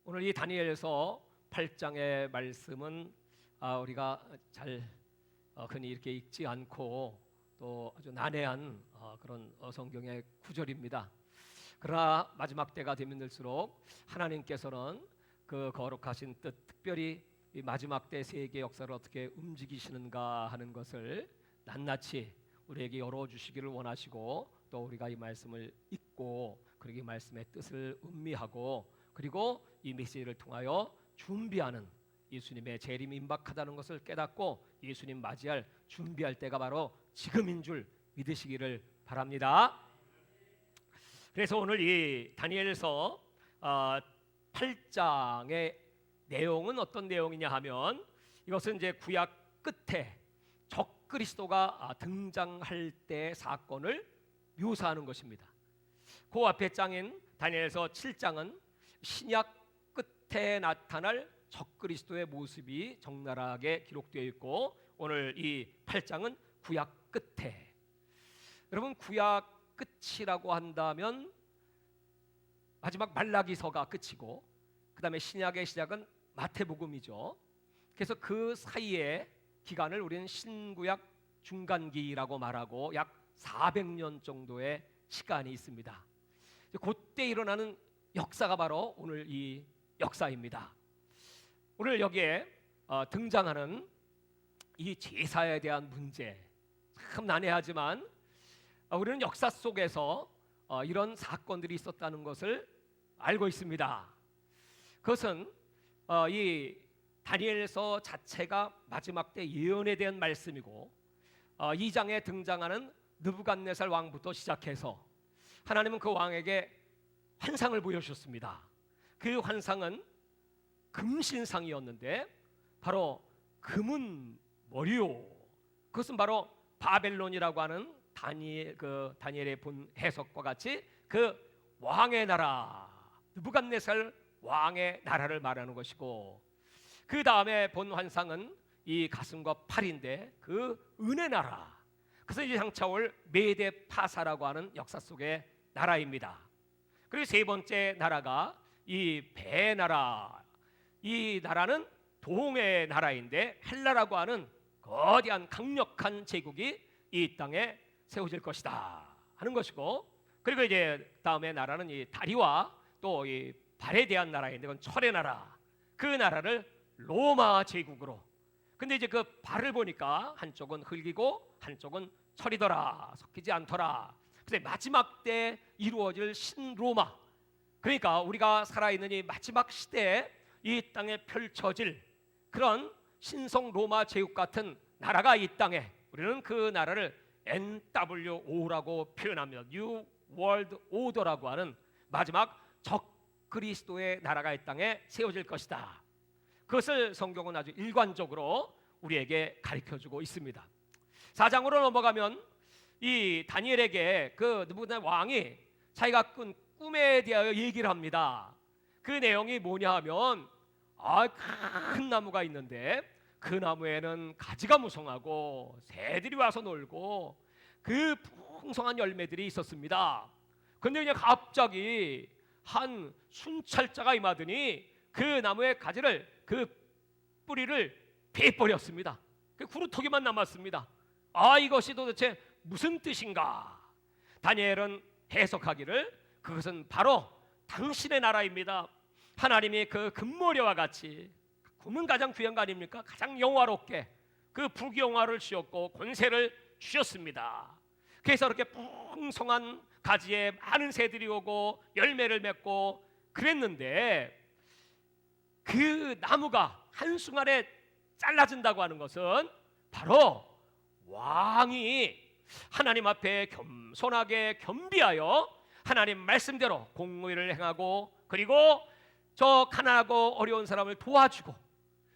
오늘 이 다니엘서 8장의 말씀은 우리가 잘 흔히 이렇게 읽지 않고 또 아주 난해한 그런 성경의 구절입니다. 그러나 마지막 때가 되면 될수록 하나님께서는 그 거룩하신 뜻, 특별히 이 마지막 때 세계 역사를 어떻게 움직이시는가 하는 것을 낱낱이 우리에게 열어주시기를 원하시고, 또 우리가 이 말씀을 읽고 그리고 이 말씀의 뜻을 음미하고 그리고 이 메시지를 통하여 준비하는 예수님의 재림이 임박하다는 것을 깨닫고 예수님 맞이할 준비할 때가 바로 지금인 줄 믿으시기를 바랍니다. 그래서 오늘 이 다니엘서 8장의 내용은 어떤 내용이냐 하면, 이것은 이제 구약 끝에 적그리스도가 등장할 때 사건을 묘사하는 것입니다. 그 앞에 장인 다니엘서 7장은 신약 끝에 나타날 적그리스도의 모습이 적나라하게 기록되어 있고, 오늘 이 8장은 구약 끝에. 여러분, 구약 끝이라고 한다면 마지막 말라기서가 끝이고 그 다음에 신약의 시작은 마태복음이죠. 그래서 그 사이의 기간을 우리는 신구약 중간기라고 말하고 약 400년 정도의 시간이 있습니다. 그때 일어나는 역사가 바로 오늘 이 역사입니다. 오늘 여기에 등장하는 이 제사에 대한 문제, 참 난해하지만 우리는 역사 속에서 이런 사건들이 있었다는 것을 알고 있습니다. 그것은 이 다니엘서 자체가 마지막 때 예언에 대한 말씀이고, 2장에 등장하는 느부갓네살 왕부터 시작해서 하나님은 그 왕에게 환상을 보여주셨습니다. 그 환상은 금신상이었는데 바로 금은 머리요, 그것은 바로 바벨론이라고 하는 다니엘의 본 해석과 같이 그 왕의 나라, 느부갓네살 왕의 나라를 말하는 것이고, 그 다음에 본 환상은 이 가슴과 팔인데 그 은혜 나라, 그래서 이제 향차올 메데 파사라고 하는 역사 속의 나라입니다. 그리고 세 번째 나라가 이 배 나라, 이 나라는 동의 나라인데 헬라라고 하는 거대한 강력한 제국이 이 땅에 세워질 것이다 하는 것이고, 그리고 이제 다음에 나라는 이 다리와 또 이 발에 대한 나라인데 그건 철의 나라, 그 나라를 로마 제국으로. 근데 이제 그 발을 보니까 한쪽은 흙이고 한쪽은 철이더라, 섞이지 않더라. 그래서 마지막 때 이루어질 신로마, 그러니까 우리가 살아있는 이 마지막 시대에 이 땅에 펼쳐질 그런 신성 로마 제국 같은 나라가 이 땅에, 우리는 그 나라를 NWO라고 표현합니다. New World Order라고 하는 마지막 적그리스도의 나라가 이 땅에 세워질 것이다. 그것을 성경은 아주 일관적으로 우리에게 가르쳐주고 있습니다. 4장으로 넘어가면 이 다니엘에게 그 느부갓네살 왕이 자기가 꾼 꿈에 대하여 얘기를 합니다. 그 내용이 뭐냐 하면, 큰 나무가 있는데 그 나무에는 가지가 무성하고 새들이 와서 놀고 그 풍성한 열매들이 있었습니다. 근데 그냥 갑자기 한 순찰자가 임하더니 그 나무의 가지를, 그 뿌리를 베버렸습니다. 그 구루터기만 남았습니다. 이것이 도대체 무슨 뜻인가? 다니엘은 해석하기를 그것은 바로 당신의 나라입니다. 하나님이 그 금모래와 같이, 금은 가장 귀한 거 아닙니까? 가장 영화롭게 그 부귀영화를 주셨고 권세를 주셨습니다. 그래서 이렇게 풍성한 가지에 많은 새들이 오고 열매를 맺고 그랬는데, 그 나무가 한순간에 잘라진다고 하는 것은 바로 왕이 하나님 앞에 겸손하게 겸비하여 하나님 말씀대로 공의를 행하고 그리고 저 가난하고 어려운 사람을 도와주고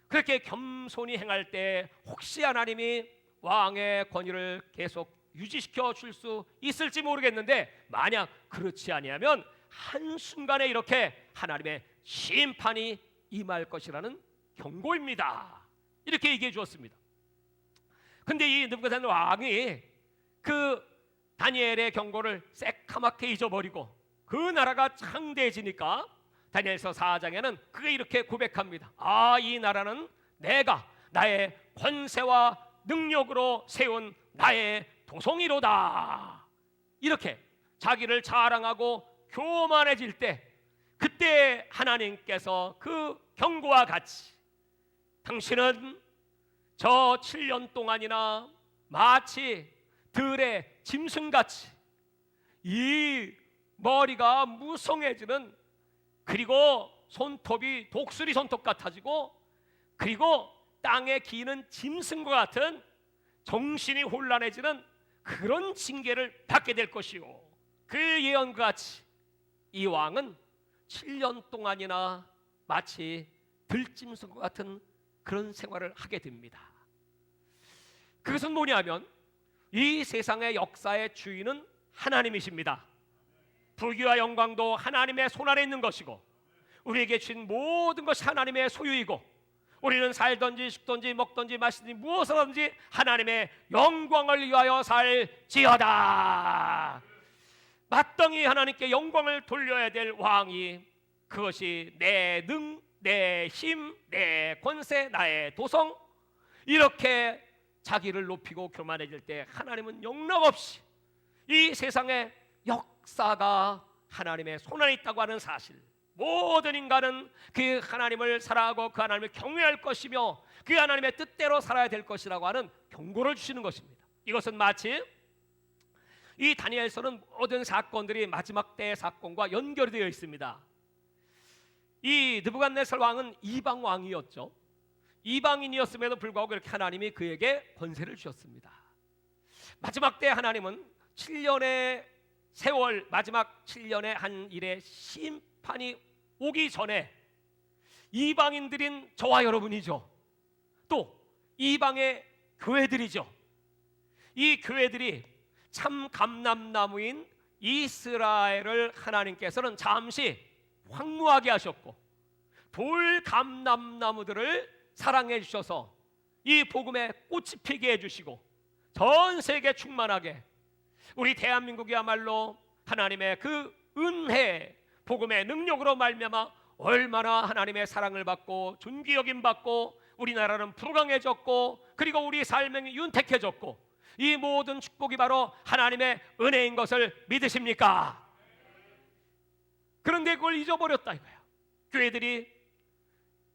그렇게 겸손히 행할 때 혹시 하나님이 왕의 권위를 계속 유지시켜 줄 수 있을지 모르겠는데, 만약 그렇지 아니하면 한순간에 이렇게 하나님의 심판이 임할 것이라는 경고입니다. 이렇게 얘기해 주었습니다. 근데 이 느부갓네살 왕이 그 다니엘의 경고를 새카맣게 잊어버리고 그 나라가 창대해지니까 다니엘서 4장에는 그게 이렇게 고백합니다. 아, 이 나라는 내가 나의 권세와 능력으로 세운 나의 도성이로다. 이렇게 자기를 자랑하고 교만해질 때, 그때 하나님께서 그 경고와 같이 당신은 저 7년 동안이나 마치 들의 짐승같이 이 머리가 무성해지는, 그리고 손톱이 독수리 손톱 같아지고, 그리고 땅에 기는 짐승과 같은 정신이 혼란해지는 그런 징계를 받게 될 것이요, 그 예언과 같이 이 왕은 7년 동안이나 마치 들짐승과 같은 그런 생활을 하게 됩니다. 그것은 뭐냐면 이 세상의 역사의 주인은 하나님이십니다. 부귀와 영광도 하나님의 손안에 있는 것이고, 우리에게 주신 모든 것이 하나님의 소유이고, 우리는 살든지 죽든지 먹든지 마시든지 무엇을 하든지 하나님의 영광을 위하여 살지어다. 마땅히 하나님께 영광을 돌려야 될 왕이, 그것이 내 능, 내 힘, 내 권세, 나의 도성, 이렇게 자기를 높이고 교만해질 때 하나님은 영락없이 이 세상의 역사가 하나님의 손안에 있다고 하는 사실, 모든 인간은 그 하나님을 사랑하고 그 하나님을 경외할 것이며 그 하나님의 뜻대로 살아야 될 것이라고 하는 경고를 주시는 것입니다. 이것은 마치 이 다니엘서는 모든 사건들이 마지막 때의 사건과 연결이 되어 있습니다. 이 느부갓네살 왕은 이방 왕이었죠. 이방인이었음에도 불구하고 이렇게 하나님이 그에게 권세를 주셨습니다. 마지막 때 하나님은 7년의 세월, 마지막 7년의 한 일의 심판이 오기 전에 이방인들인 저와 여러분이죠, 또 이방의 교회들이죠, 이 교회들이 참 감람나무인 이스라엘을 하나님께서는 잠시 황무하게 하셨고, 돌 감람나무들을 사랑해 주셔서 이 복음에 꽃이 피게 해주시고 전 세계 충만하게, 우리 대한민국이야말로 하나님의 그 은혜, 복음의 능력으로 말미암아 얼마나 하나님의 사랑을 받고 존귀여김 받고 우리나라는 불강해졌고, 그리고 우리 삶이 윤택해졌고, 이 모든 축복이 바로 하나님의 은혜인 것을 믿으십니까? 그런데 그걸 잊어버렸다 이거야. 교회들이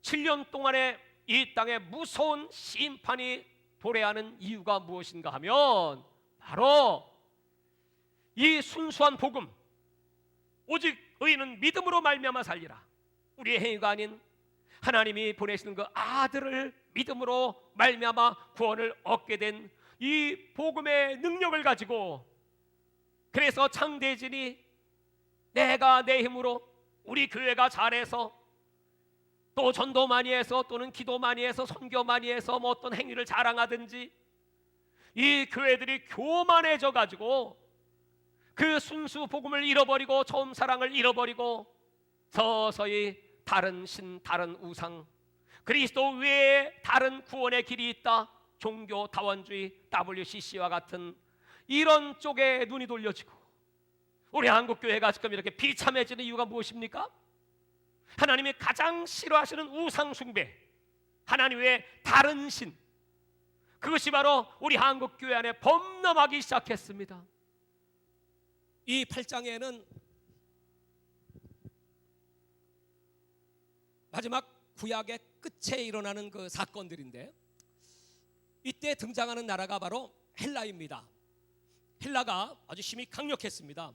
7년 동안에 이 땅에 무서운 심판이 도래하는 이유가 무엇인가 하면 바로 이 순수한 복음, 오직 의인은 믿음으로 말미암아 살리라, 우리의 행위가 아닌 하나님이 보내시는 그 아들을 믿음으로 말미암아 구원을 얻게 된 이 복음의 능력을 가지고, 그래서 창대진이 내가 내 힘으로 우리 교회가 잘해서 또 전도 많이 해서 또는 기도 많이 해서 선교 많이 해서 뭐 어떤 행위를 자랑하든지, 이 교회들이 교만해져 가지고 그 순수 복음을 잃어버리고 처음 사랑을 잃어버리고 서서히 다른 신, 다른 우상, 그리스도 외에 다른 구원의 길이 있다, 종교 다원주의, WCC와 같은 이런 쪽에 눈이 돌려지고, 우리 한국교회가 지금 이렇게 비참해지는 이유가 무엇입니까? 하나님이 가장 싫어하시는 우상 숭배, 하나님 외에 다른 신, 그것이 바로 우리 한국교회 안에 범람하기 시작했습니다. 이 8장에는 마지막 구약의 끝에 일어나는 그 사건들인데, 이때 등장하는 나라가 바로 헬라입니다. 헬라가 아주 힘이 강력했습니다.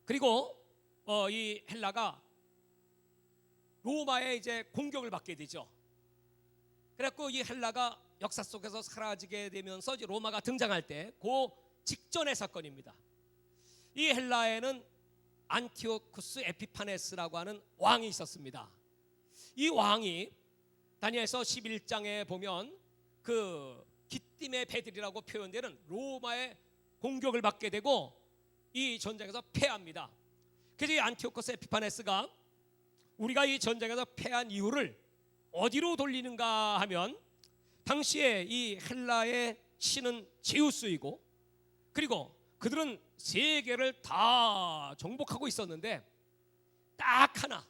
그리고 이 헬라가 로마에 이제 공격을 받게 되죠. 그래갖고 이 헬라가 역사 속에서 사라지게 되면서 이제 로마가 등장할 때 그 직전의 사건입니다. 이 헬라에는 안티오쿠스 에피파네스라고 하는 왕이 있었습니다. 이 왕이 다니엘서 11장에 보면 그 기띔의 배들이라고 표현되는 로마의 공격을 받게 되고 이 전쟁에서 패합니다. 그래서 이 안티오쿠스 에피파네스가 우리가 이 전쟁에서 패한 이유를 어디로 돌리는가 하면, 당시에 이 헬라의 신은 제우스이고, 그리고 그들은 세계를 다 정복하고 있었는데 딱 하나,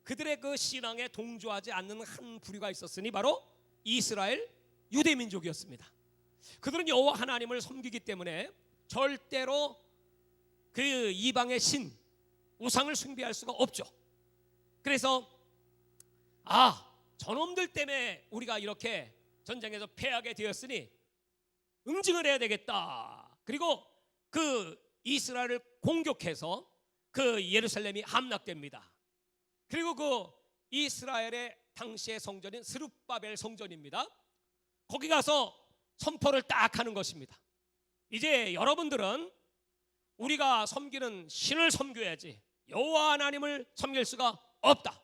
그들의 그 신앙에 동조하지 않는 한 부류가 있었으니 바로 이스라엘 유대 민족이었습니다. 그들은 여호와 하나님을 섬기기 때문에 절대로 그 이방의 신, 우상을 숭배할 수가 없죠. 그래서 저놈들 때문에 우리가 이렇게 전쟁에서 패하게 되었으니 응징을 해야 되겠다. 그리고 그 이스라엘을 공격해서 그 예루살렘이 함락됩니다. 그리고 그 이스라엘의 당시의 성전인 스룹바벨 성전입니다. 거기 가서 선포를 딱 하는 것입니다. 이제 여러분들은 우리가 섬기는 신을 섬겨야지 여호와 하나님을 섬길 수가 없다.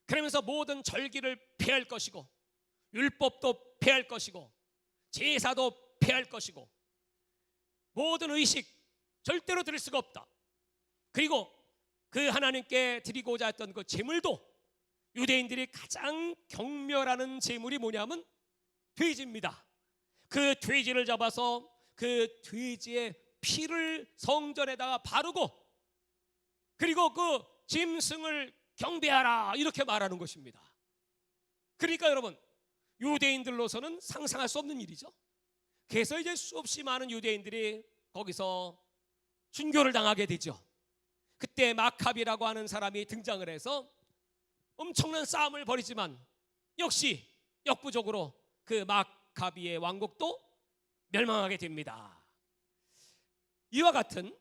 그러면서 모든 절기를 폐할 것이고 율법도 폐할 것이고 제사도 폐할 것이고 모든 의식 절대로 드릴 수가 없다. 그리고 그 하나님께 드리고자 했던 그 제물도 유대인들이 가장 경멸하는 제물이 뭐냐면 돼지입니다. 그 돼지를 잡아서 그 돼지의 피를 성전에다가 바르고 그리고 그 짐승을 경배하라 이렇게 말하는 것입니다. 그러니까 여러분 유대인들로서는 상상할 수 없는 일이죠. 그래서 이제 수없이 많은 유대인들이 거기서 순교를 당하게 되죠. 그때 마카비라고 하는 사람이 등장을 해서 엄청난 싸움을 벌이지만 역시 역부족으로 그 마카비의 왕국도 멸망하게 됩니다. 이와 같은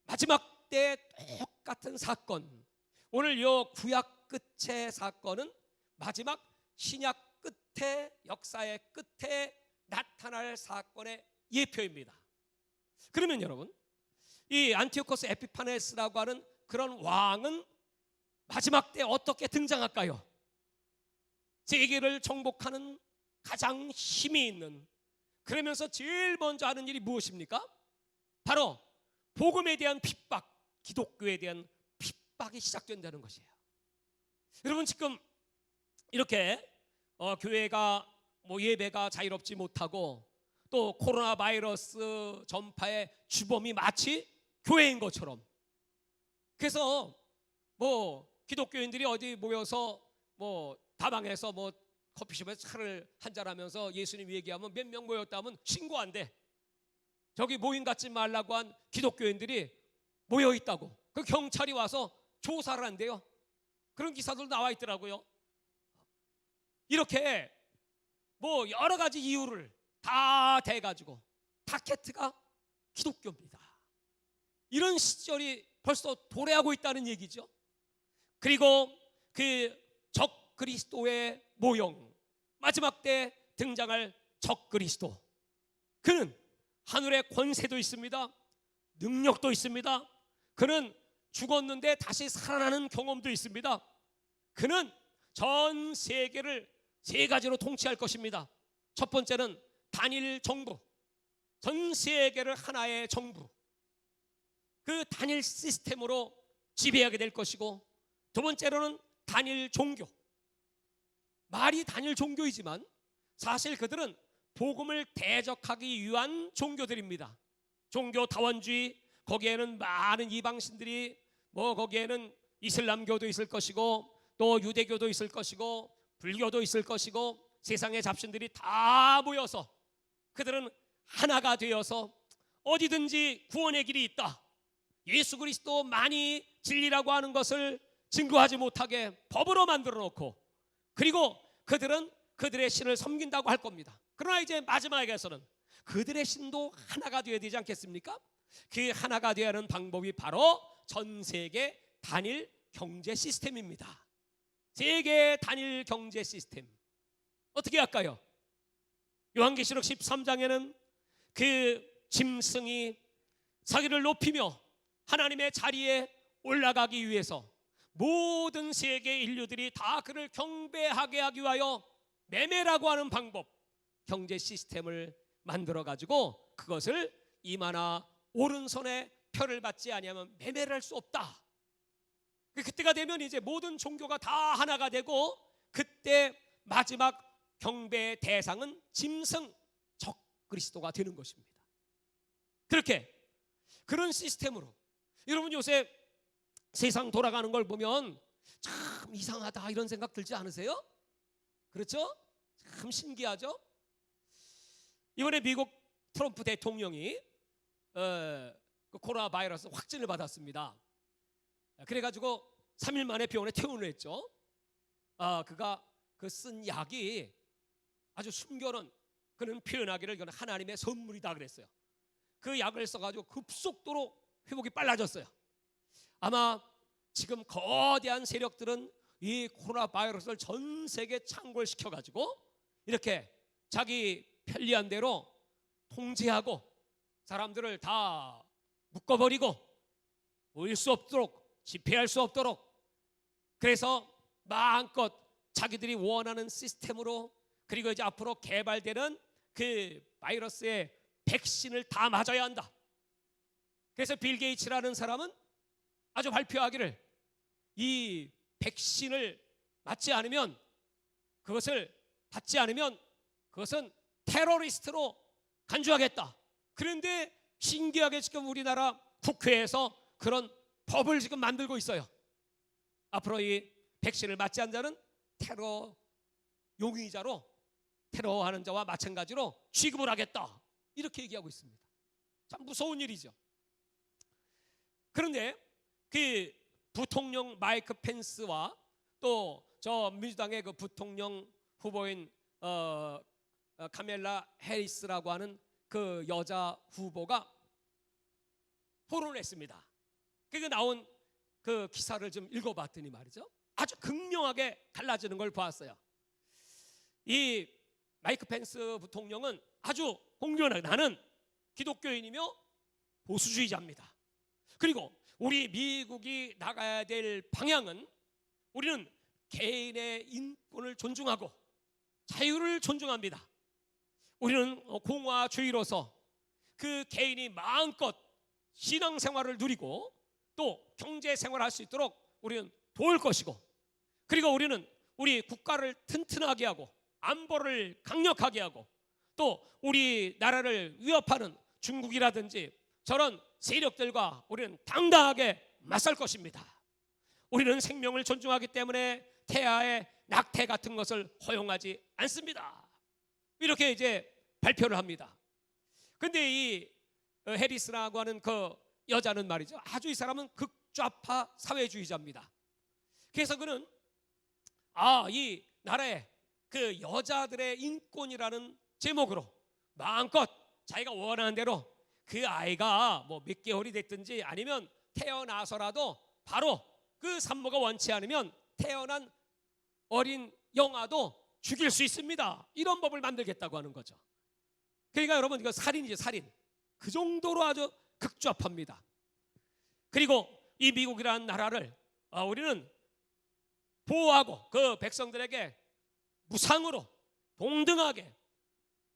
마지막 때 똑같은 사건, 오늘 이 구약 끝의 사건은 마지막 신약 끝에 역사의 끝에 나타날 사건의 예표입니다. 그러면 여러분 이 안티오코스 에피파네스라고 하는 그런 왕은 마지막 때 어떻게 등장할까요? 세계를 정복하는 가장 힘이 있는, 그러면서 제일 먼저 하는 일이 무엇입니까? 바로 복음에 대한 핍박, 기독교에 대한 핍박이 시작된다는 것이에요. 여러분 지금 이렇게 교회가 예배가 자유롭지 못하고 또 코로나 바이러스 전파의 주범이 마치 교회인 것처럼, 그래서 기독교인들이 어디 모여서 다방에서 커피숍에서 차를 한잔하면서 예수님 얘기하면 몇 명 모였다 하면 신고 안 돼. 저기 모임 갖지 말라고 한 기독교인들이 모여 있다고 그 경찰이 와서 조사를 한대요. 그런 기사들 나와 있더라고요. 이렇게 여러 가지 이유를 다 대가지고 타켓트가 기독교입니다. 이런 시절이 벌써 도래하고 있다는 얘기죠. 그리고 그 적 그리스도의 모형, 마지막 때 등장할 적 그리스도, 그는 하늘의 권세도 있습니다. 능력도 있습니다. 그는 죽었는데 다시 살아나는 경험도 있습니다. 그는 전 세계를 세 가지로 통치할 것입니다. 첫 번째는 단일 정부, 전 세계를 하나의 정부, 그 단일 시스템으로 지배하게 될 것이고, 두 번째로는 단일 종교. 말이 단일 종교이지만 사실 그들은 복음을 대적하기 위한 종교들입니다. 종교 다원주의, 거기에는 많은 이방신들이 거기에는 이슬람교도 있을 것이고 또 유대교도 있을 것이고 불교도 있을 것이고 세상의 잡신들이 다 모여서 그들은 하나가 되어서 어디든지 구원의 길이 있다, 예수 그리스도만이 진리라고 하는 것을 증거하지 못하게 법으로 만들어 놓고, 그리고 그들은 그들의 신을 섬긴다고 할 겁니다. 그러나 이제 마지막에서는 그들의 신도 하나가 되어야 되지 않겠습니까? 그 하나가 되어야 하는 방법이 바로 전 세계 단일 경제 시스템입니다. 세계 단일 경제 시스템 어떻게 할까요? 요한계시록 13장에는 그 짐승이 자기를 높이며 하나님의 자리에 올라가기 위해서 모든 세계 인류들이 다 그를 경배하게 하기 위하여 매매라고 하는 방법, 경제 시스템을 만들어 가지고 그것을 이마나 오른손에 표를 받지 아니하면 매매를 할 수 없다. 그때가 되면 이제 모든 종교가 다 하나가 되고, 그때 마지막 경배의 대상은 짐승, 적 그리스도가 되는 것입니다. 그렇게 그런 시스템으로 여러분 요새 세상 돌아가는 걸 보면 참 이상하다 이런 생각 들지 않으세요? 그렇죠? 참 신기하죠? 이번에 미국 트럼프 대통령이 그 코로나 바이러스 확진을 받았습니다. 그래가지고 3일 만에 병원에 퇴원을 했죠. 그가 그 쓴 약이 아주 숨겨놓은, 그는 표현하기를 이건 하나님의 선물이다 그랬어요. 그 약을 써가지고 급속도로 회복이 빨라졌어요. 아마 지금 거대한 세력들은 이 코로나 바이러스를 전 세계에 창궐시켜가지고 이렇게 자기 편리한 대로 통제하고 사람들을 다 묶어버리고 모일 수 없도록, 집회할 수 없도록, 그래서 마음껏 자기들이 원하는 시스템으로, 그리고 이제 앞으로 개발되는 그 바이러스의 백신을 다 맞아야 한다. 그래서 빌 게이츠라는 사람은 아주 발표하기를 이 백신을 맞지 않으면, 그것을 받지 않으면 그것은 테러리스트로 간주하겠다. 그런데 신기하게 지금 우리나라 국회에서 그런 법을 지금 만들고 있어요. 앞으로 이 백신을 맞지 않은 자는 테러 용의자로, 테러하는 자와 마찬가지로 취급을 하겠다, 이렇게 얘기하고 있습니다. 참 무서운 일이죠. 그런데 그 부통령 마이크 펜스와 또 저 민주당의 그 부통령 후보인 카멜라 해리스라고 하는 그 여자 후보가 토론을 했습니다. 그게 나온 그 기사를 좀 읽어봤더니 말이죠, 아주 극명하게 갈라지는 걸 보았어요. 이 마이크 펜스 부통령은 아주 공명하게 나는 기독교인이며 보수주의자입니다. 그리고 우리 미국이 나가야 될 방향은 우리는 개인의 인권을 존중하고 자유를 존중합니다. 우리는 공화주의로서 그 개인이 마음껏 신앙생활을 누리고 또 경제생활을 할 수 있도록 우리는 도울 것이고, 그리고 우리는 우리 국가를 튼튼하게 하고 안보를 강력하게 하고 또 우리 나라를 위협하는 중국이라든지 저런 세력들과 우리는 당당하게 맞설 것입니다. 우리는 생명을 존중하기 때문에 태아의 낙태 같은 것을 허용하지 않습니다. 이렇게 이제 발표를 합니다. 근데 이 해리스라고 하는 그 여자는 말이죠, 아주 이 사람은 극좌파 사회주의자입니다. 그래서 그는 이 나라의 그 여자들의 인권이라는 제목으로 마음껏 자기가 원하는 대로 그 아이가 뭐 몇 개월이 됐든지 아니면 태어나서라도 바로 그 산모가 원치 않으면 태어난 어린 영아도 죽일 수 있습니다. 이런 법을 만들겠다고 하는 거죠. 그러니까 여러분, 이거 살인이죠, 살인. 그 정도로 아주 극좌파입니다. 그리고 이 미국이라는 나라를 우리는 보호하고 그 백성들에게 무상으로 동등하게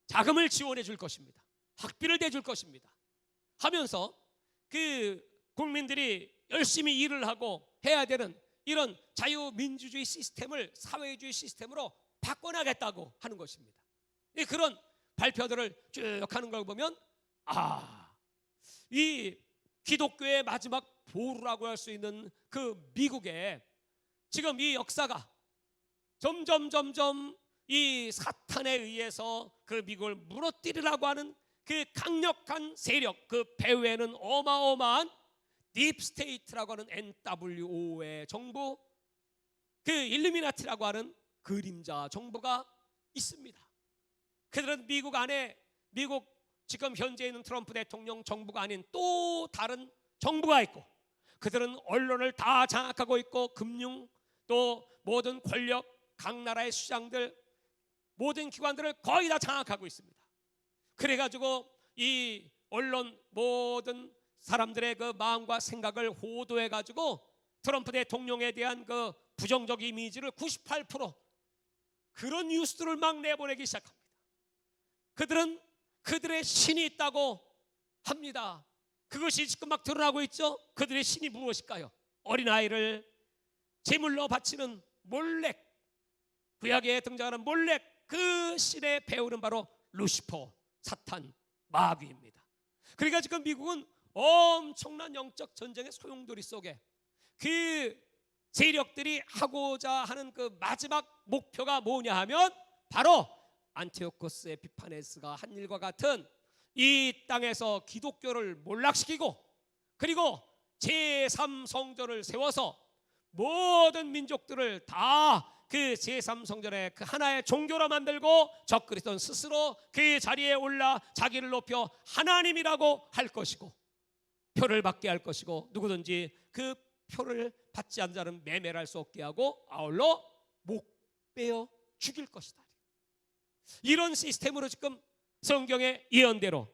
자금을 지원해 줄 것입니다. 학비를 대줄 것입니다. 하면서 그 국민들이 열심히 일을 하고 해야 되는 이런 자유민주주의 시스템을 사회주의 시스템으로 바꿔나가겠다고 하는 것입니다. 그런 발표들을 쭉 하는 걸 보면 이 기독교의 마지막 보루라고 할 수 있는 그 미국에 지금 이 역사가 점점 이 사탄에 의해서 그 미국을 무너뜨리라고 하는 그 강력한 세력, 그 배후에는 어마어마한 딥스테이트라고 하는 NWO의 정부, 그 일루미나티라고 하는 그림자 정부가 있습니다. 그들은 미국 안에, 미국 지금 현재 있는 트럼프 대통령 정부가 아닌 또 다른 정부가 있고, 그들은 언론을 다 장악하고 있고 금융, 또 모든 권력, 각 나라의 시장들, 모든 기관들을 거의 다 장악하고 있습니다. 그래가지고 이 언론 모든 사람들의 그 마음과 생각을 호도해가지고 트럼프 대통령에 대한 그 부정적 이미지를 98% 그런 뉴스들을 막 내보내기 시작합니다. 그들은 그들의 신이 있다고 합니다. 그것이 지금 막 드러나고 있죠. 그들의 신이 무엇일까요? 어린아이를 제물로 바치는 몰렉, 구약에 등장하는 몰렉, 그 신의 배우는 바로 루시퍼, 사탄, 마귀입니다. 그러니까 지금 미국은 엄청난 영적 전쟁의 소용돌이 속에 그 세력들이 하고자 하는 그 마지막 목표가 뭐냐 하면 바로 안티오코스 에피파네스가 한 일과 같은 이 땅에서 기독교를 몰락시키고 그리고 제3성전을 세워서 모든 민족들을 다 그 제3성전의 그 하나의 종교로 만들고 적그리스도는 스스로 그 자리에 올라 자기를 높여 하나님이라고 할 것이고 표를 받게 할 것이고 누구든지 그 표를 받지 않는 자는 매매할 수 없게 하고 아울러 목 베어 죽일 것이다. 이런 시스템으로 지금 성경의 예언대로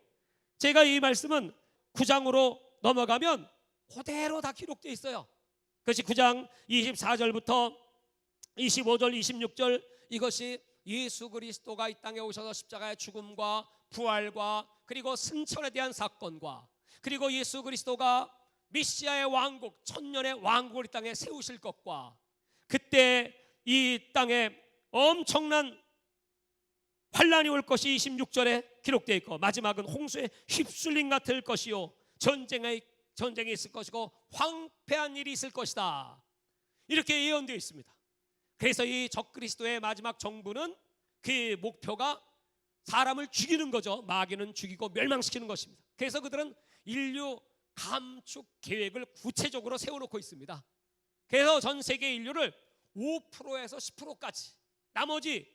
제가 이 말씀은 9장으로 넘어가면 그대로 다 기록되어 있어요. 그것이 9장 24절부터 25절 26절 이것이 예수 그리스도가 이 땅에 오셔서 십자가의 죽음과 부활과 그리고 승천에 대한 사건과 그리고 예수 그리스도가 메시아의 왕국 천년의 왕국을 이 땅에 세우실 것과 그때 이 땅에 엄청난 환란이 올 것이 26절에 기록되어 있고 마지막은 홍수에 휩쓸림 같을 것이요 전쟁이 있을 것이고 황폐한 일이 있을 것이다. 이렇게 예언되어 있습니다. 그래서 이 적그리스도의 마지막 정부는 그 목표가 사람을 죽이는 거죠. 마귀는 죽이고 멸망시키는 것입니다. 그래서 그들은 인류 감축 계획을 구체적으로 세워놓고 있습니다. 그래서 전 세계 인류를 5%에서 10%까지 나머지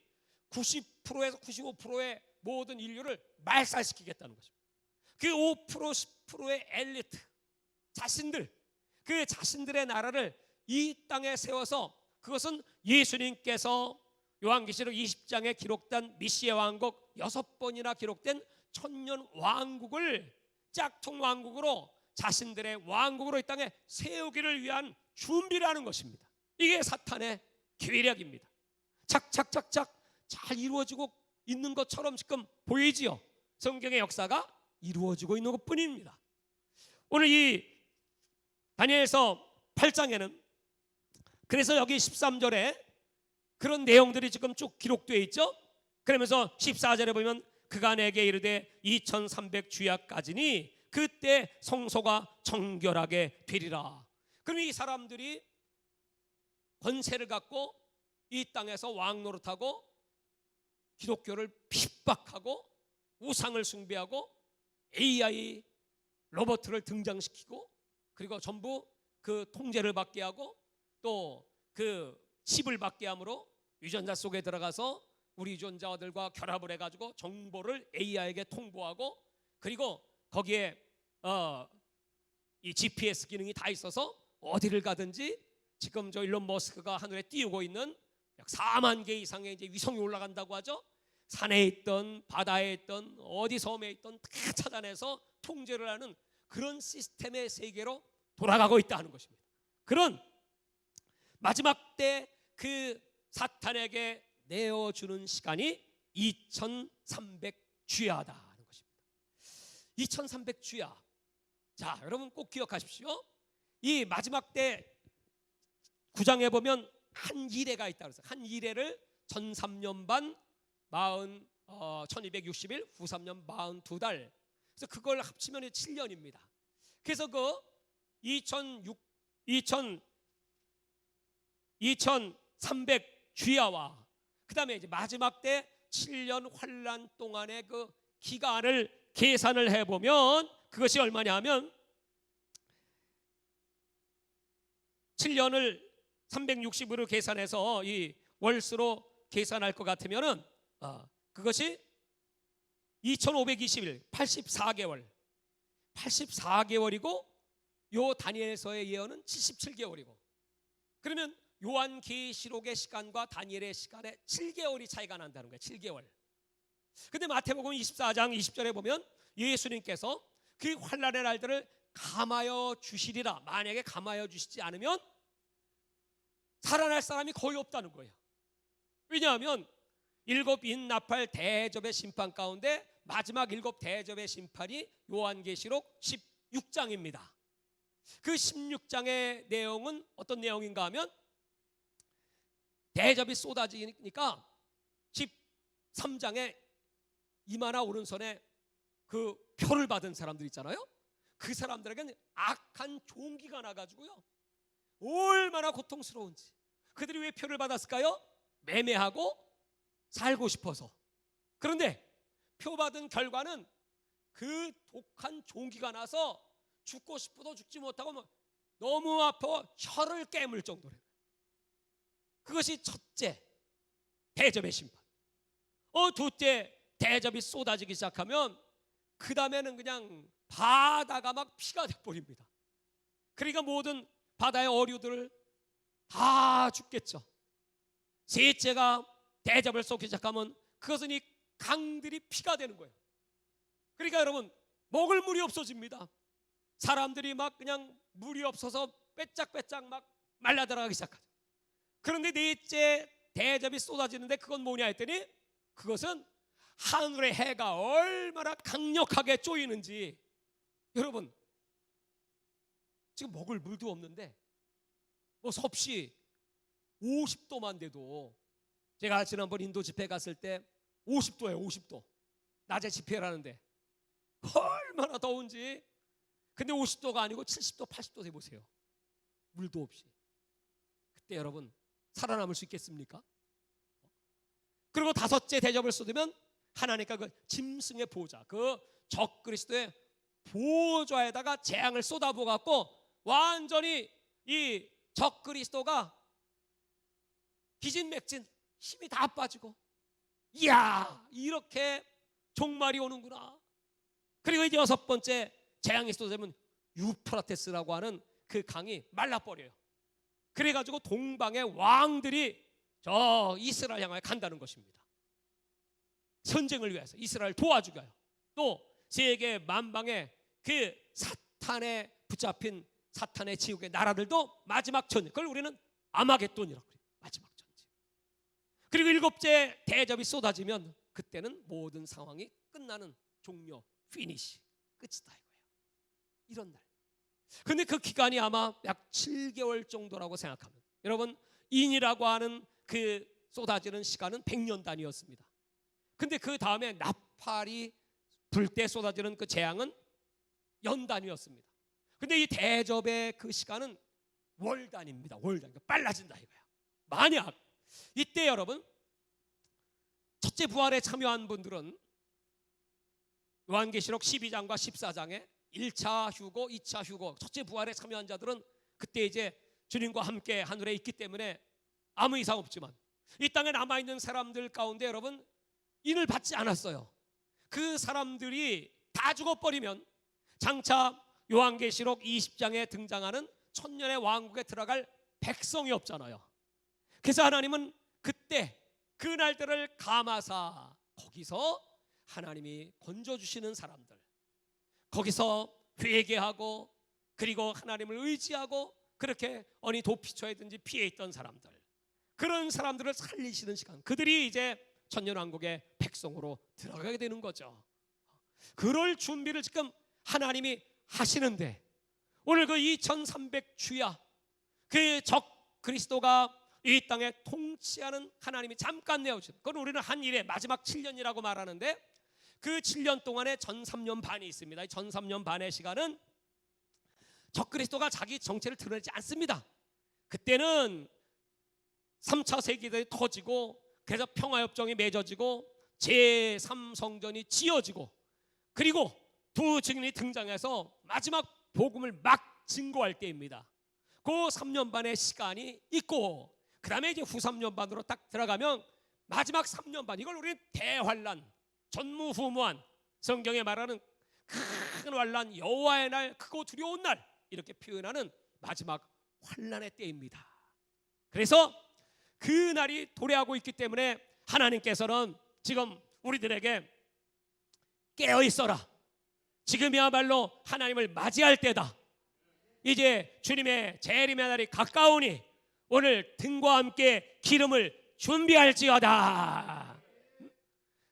90%에서 95%의 모든 인류를 말살시키겠다는 것입니다. 그 5% 10%의 엘리트 자신들 그 자신들의 나라를 이 땅에 세워서 그것은 예수님께서 요한계시록 20장에 기록된 메시아 왕국 6번이나 기록된 천년 왕국을 짝퉁 왕국으로 자신들의 왕국으로 이 땅에 세우기를 위한 준비를 하는 것입니다. 이게 사탄의 계략입니다. 착착착착 잘 이루어지고 있는 것처럼 지금 보이지요. 성경의 역사가 이루어지고 있는 것뿐입니다. 오늘 이 다니엘서 8장에는 그래서 여기 13절에 그런 내용들이 지금 쭉 기록되어 있죠. 그러면서 14절에 보면 그가 내게 이르되 2300주야까지니 그때 성소가 정결하게 되리라. 그럼 이 사람들이 권세를 갖고 이 땅에서 왕 노릇하고 기독교를 핍박하고 우상을 숭배하고 AI 로봇을 등장시키고 그리고 전부 그 통제를 받게 하고 또 그 칩을 받게 함으로 유전자 속에 들어가서 우리 유전자들과 결합을 해가지고 정보를 AI에게 통보하고 그리고 거기에 이 GPS 기능이 다 있어서 어디를 가든지 지금 저 일론 머스크가 하늘에 띄우고 있는 약 4만 개 이상의 이제 위성이 올라간다고 하죠. 산에 있던 바다에 있던 어디 섬에 있던 다 찾아내서 통제를 하는 그런 시스템의 세계로 돌아가고 있다는 것입니다. 그런 마지막 때 그 사탄에게 내어주는 시간이 2300주야다는 것입니다. 2300주야. 자, 여러분 꼭 기억하십시오. 이 마지막 때 9장에 보면 한 이래가 있다 그래서 한 이래를 전 3년 반 1260일 후 3년 42달 그래서 그걸 합치면 7년입니다. 그래서 그 2300주야와 그 다음에 이제 마지막 때 7년 환란 동안의 그 기간을 계산을 해보면 그것이 얼마냐 하면 7년을 360으로 계산해서 이 월수로 계산할 것 같으면은 그것이 2520일 84개월 84개월이고 요 다니엘서의 예언은 77개월이고 그러면 요한계시록의 시간과 다니엘의 시간에 7개월이 차이가 난다는 거예요. 7개월. 근데 마태복음 24장 20절에 보면 예수님께서 그 환란의 날들을 감하여 주시리라. 만약에 감하여 주시지 않으면 살아날 사람이 거의 없다는 거예요. 왜냐하면 7 인나팔 대접의 심판 가운데 마지막 7 대접의 심판이 요한계시록 16장입니다. 그 16장의 내용은 어떤 내용인가 하면 대접이 쏟아지니까 13장에 이마나 오른손에 그 표를 받은 사람들 있잖아요. 그 사람들에게는 악한 종기가 나가지고요 얼마나 고통스러운지. 그들이 왜 표를 받았을까요? 매매하고 살고 싶어서. 그런데 표 받은 결과는 그 독한 종기가 나서 죽고 싶어도 죽지 못하고 뭐 너무 아파 혀를 깨물 정도로. 그것이 첫째 대접의 심판. 둘째 대접이 쏟아지기 시작하면 그 다음에는 그냥 바다가 막 피가 돼버립니다. 그러니까 모든 바다의 어류들을 다 죽겠죠. 셋째가 대접을 쏟기 시작하면 그것은 이 강들이 피가 되는 거예요. 그러니까 여러분 먹을 물이 없어집니다. 사람들이 막 그냥 물이 없어서 빼짝빼짝 막 말라 들어가기 시작하죠. 그런데 넷째 대접이 쏟아지는데 그건 뭐냐 했더니 그것은 하늘의 해가 얼마나 강력하게 쪼이는지. 여러분 지금 먹을 물도 없는데 뭐 섭씨 50도만 돼도, 제가 지난번 인도 집회 갔을 때 50도예요. 50도 낮에 집회를 하는데 얼마나 더운지. 근데 50도가 아니고 70도 80도 돼보세요. 물도 없이. 그때 여러분 살아남을 수 있겠습니까? 그리고 다섯째 대접을 쏟으면 하나님과 그 짐승의 보좌, 그 적그리스도의 보좌에다가 재앙을 쏟아부어 갖고 완전히 이 적그리스도가 기진맥진, 힘이 다 빠지고, 이야 이렇게 종말이 오는구나. 그리고 이제 여섯 번째 재앙이 쏟아지면 유프라테스라고 하는 그 강이 말라버려요. 그래가지고 동방의 왕들이 저 이스라엘 향하여 간다는 것입니다. 전쟁을 위해서 이스라엘 도와주기 위하여. 또 세계 만방의 그 사탄에 붙잡힌 사탄의 지옥의 나라들도 마지막 전쟁, 그걸 우리는 아마겟돈이라고 그래요. 마지막 전쟁. 그리고 일곱째 대접이 쏟아지면 그때는 모든 상황이 끝나는 종료, 피니시, 끝이다 이거예요. 이런 날. 근데 그 기간이 아마 약 7개월 정도라고 생각하면, 여러분 인이라고 하는 그 쏟아지는 시간은 100년 단위였습니다. 근데 그 다음에 나팔이 불 때 쏟아지는 그 재앙은 연 단위였습니다. 근데 이 대접의 그 시간은 월 단위입니다. 월 단위. 빨라진다 이거야. 만약 이때 여러분 첫째 부활에 참여한 분들은 요한계시록 12장과 14장에 1차 휴고, 2차 휴고, 첫째 부활에 참여한 자들은 그때 이제 주님과 함께 하늘에 있기 때문에 아무 이상 없지만, 이 땅에 남아있는 사람들 가운데 여러분 인을 받지 않았어요. 그 사람들이 다 죽어버리면 장차 요한계시록 20장에 등장하는 천년의 왕국에 들어갈 백성이 없잖아요. 그래서 하나님은 그때 그 날들을 감하사 거기서 하나님이 건져주시는 사람들, 거기서 회개하고 그리고 하나님을 의지하고 그렇게 어니 도피처에든지 피해 있던 사람들, 그런 사람들을 살리시는 시간, 그들이 이제 천년왕국의 백성으로 들어가게 되는 거죠. 그럴 준비를 지금 하나님이 하시는데, 오늘 그 2300주야 그 적 그리스도가 이 땅에 통치하는 하나님이 잠깐 내어주신, 그건 우리는 한 일의 마지막 7년이라고 말하는데, 그 7년 동안에 전 3년 반이 있습니다. 이 전 3년 반의 시간은 적그리스도가 자기 정체를 드러내지 않습니다. 그때는 3차 세계대전이 터지고, 그래서 평화협정이 맺어지고 제3성전이 지어지고, 그리고 두 증인이 등장해서 마지막 복음을 막 증거할 때입니다. 그 3년 반의 시간이 있고, 그 다음에 이제 후 3년 반으로 딱 들어가면 마지막 3년 반, 이걸 우리는 대환란, 전무후무한, 성경에 말하는 큰 환란, 여호와의 날, 크고 두려운 날, 이렇게 표현하는 마지막 환란의 때입니다. 그래서 그 날이 도래하고 있기 때문에 하나님께서는 지금 우리들에게 깨어 있어라, 지금이야말로 하나님을 맞이할 때다, 이제 주님의 재림의 날이 가까우니 오늘 등과 함께 기름을 준비할지어다.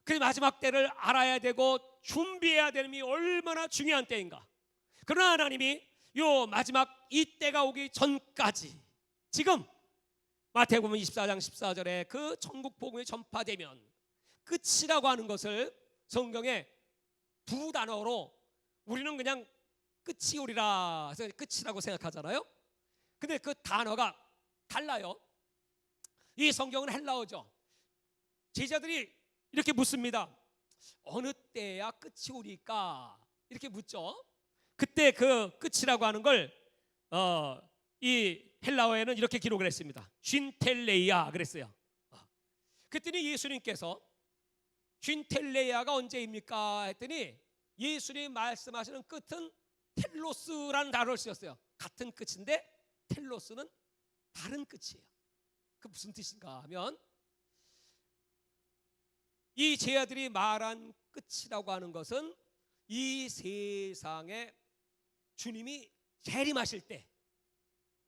그 마지막 때를 알아야 되고 준비해야 되는 이 얼마나 중요한 때인가. 그러나 하나님이 요 마지막 이 때가 오기 전까지, 지금 마태복음 24장 14절에 그 천국 복음이 전파되면 끝이라고 하는 것을 성경에 두 단어로 우리는 그냥 끝이 오리라 끝이라고 생각하잖아요. 근데 그 단어가 달라요. 이 성경은 헬라어죠. 제자들이 이렇게 묻습니다. 어느 때야 끝이 오리까? 이렇게 묻죠. 그때 그 끝이라고 하는 걸 이 헬라어에는 이렇게 기록을 했습니다. 쉰텔레이아 그랬어요. 그랬더니 예수님께서 쉰텔레이아가 언제입니까? 했더니 예수님이 말씀하시는 끝은 텔로스라는 단어를 쓰셨어요. 같은 끝인데 텔로스는 다른 끝이에요. 그 무슨 뜻인가 하면 이 제자들이 말한 끝이라고 하는 것은 이 세상에 주님이 재림하실 때,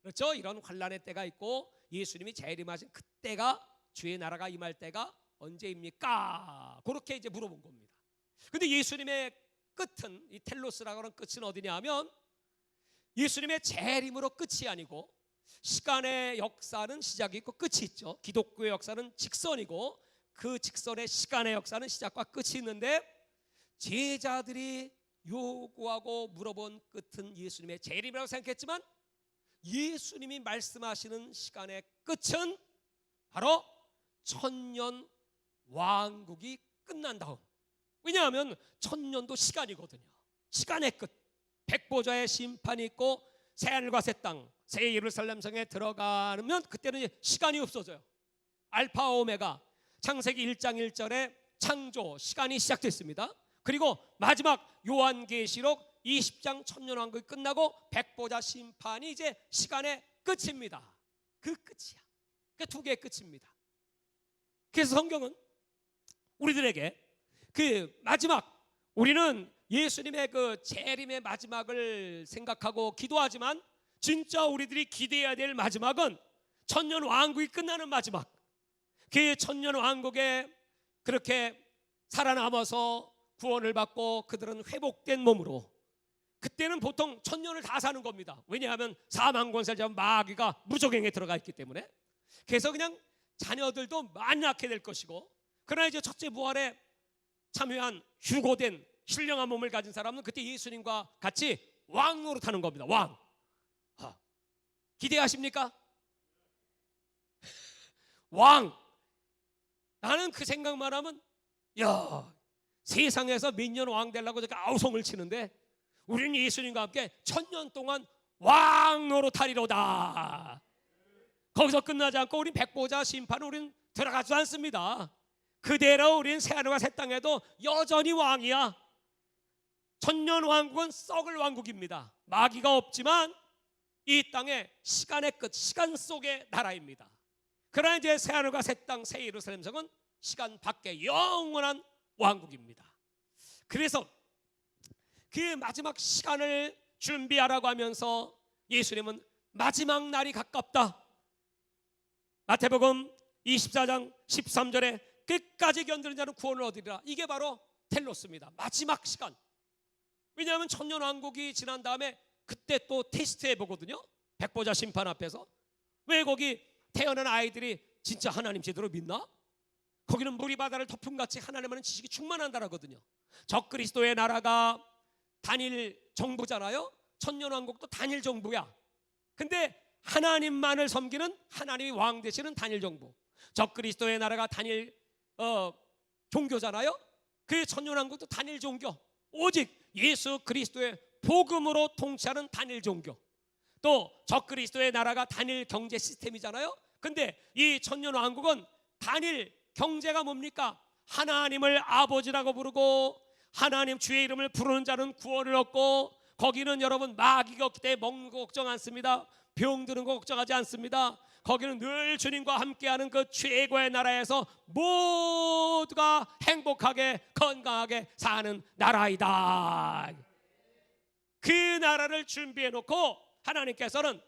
그렇죠? 이런 환란의 때가 있고 예수님이 재림하신 그때가 주의 나라가 임할 때가 언제입니까? 그렇게 이제 물어본 겁니다. 근데 예수님의 끝은 이 텔로스라고 하는 끝은 어디냐 하면 예수님의 재림으로 끝이 아니고 시간의 역사는 시작이 있고 끝이 있죠. 기독교의 역사는 직선이고 그 직선의 시간의 역사는 시작과 끝이 있는데 제자들이 요구하고 물어본 끝은 예수님의 재림이라고 생각했지만 예수님이 말씀하시는 시간의 끝은 바로 천년 왕국이 끝난 다음. 왜냐하면 천년도 시간이거든요. 시간의 끝. 백보좌의 심판이 있고 새하늘과 새 땅, 새 예루살렘 성에 들어가면 그때는 시간이 없어져요. 알파 오메가 창세기 1장 1절에 창조 시간이 시작됐습니다. 그리고 마지막 요한계시록 20장 천년왕국이 끝나고 백보자 심판이 이제 시간의 끝입니다. 그 끝이야. 그 두 개의 끝입니다. 그래서 성경은 우리들에게 그 마지막, 우리는 예수님의 그 재림의 마지막을 생각하고 기도하지만 진짜 우리들이 기대해야 될 마지막은 천년 왕국이 끝나는 마지막. 그 천년 왕국에 그렇게 살아남아서 구원을 받고 그들은 회복된 몸으로, 그때는 보통 천년을 다 사는 겁니다. 왜냐하면 사망 권세를 잡은 마귀가 무적행에 들어가 있기 때문에. 그래서 그냥 자녀들도 많이 낳게 될 것이고, 그러나 이제 첫째 부활에 참여한 휴고된 신령한 몸을 가진 사람은 그때 예수님과 같이 왕으로 타는 겁니다. 왕. 기대하십니까? 왕. 나는 그 생각만 하면 야, 세상에서 몇 년 왕 되려고 저렇게 아우성을 치는데 우리는 예수님과 함께 천년 동안 왕으로 타리로다. 거기서 끝나지 않고 우린 백보자 심판은 우린 들어가지 않습니다. 그대로 우린 새하늘과 새 땅에도 여전히 왕이야. 천년 왕국은 썩을 왕국입니다. 마귀가 없지만 이 땅의 시간의 끝, 시간 속의 나라입니다. 그러나 이제 새하늘과 새 땅, 새 예루살렘 성은 시간 밖의 영원한 왕국입니다. 그래서 그 마지막 시간을 준비하라고 하면서 예수님은 마지막 날이 가깝다. 마태복음 24장 13절에 끝까지 견디는 자는 구원을 얻으리라. 이게 바로 텔로스입니다. 마지막 시간. 왜냐하면 천년 왕국이 지난 다음에 그때 또 테스트해 보거든요. 백보자 심판 앞에서. 왜 거기 태어난 아이들이 진짜 하나님 제대로 믿나? 거기는 물이 바다를 덮음같이 하나님은 지식이 충만한다라거든요. 적그리스도의 나라가 단일 정부잖아요. 천년 왕국도 단일 정부야. 근데 하나님만을 섬기는 하나님이 왕 되시는 단일 정부. 적그리스도의 나라가 단일 종교잖아요. 그 천년 왕국도 단일 종교. 오직 예수 그리스도의 복음으로 통치하는 단일 종교. 또 적그리스도의 나라가 단일 경제 시스템이잖아요. 근데 이 천년 왕국은 단일 경제가 뭡니까? 하나님을 아버지라고 부르고 하나님 주의 이름을 부르는 자는 구원을 얻고, 거기는 여러분 마귀가 없기 때문에 먹는 거 걱정 않습니다. 병드는 거 걱정하지 않습니다. 거기는 늘 주님과 함께하는 그 최고의 나라에서 모두가 행복하게 건강하게 사는 나라이다. 그 나라를 준비해 놓고 하나님께서는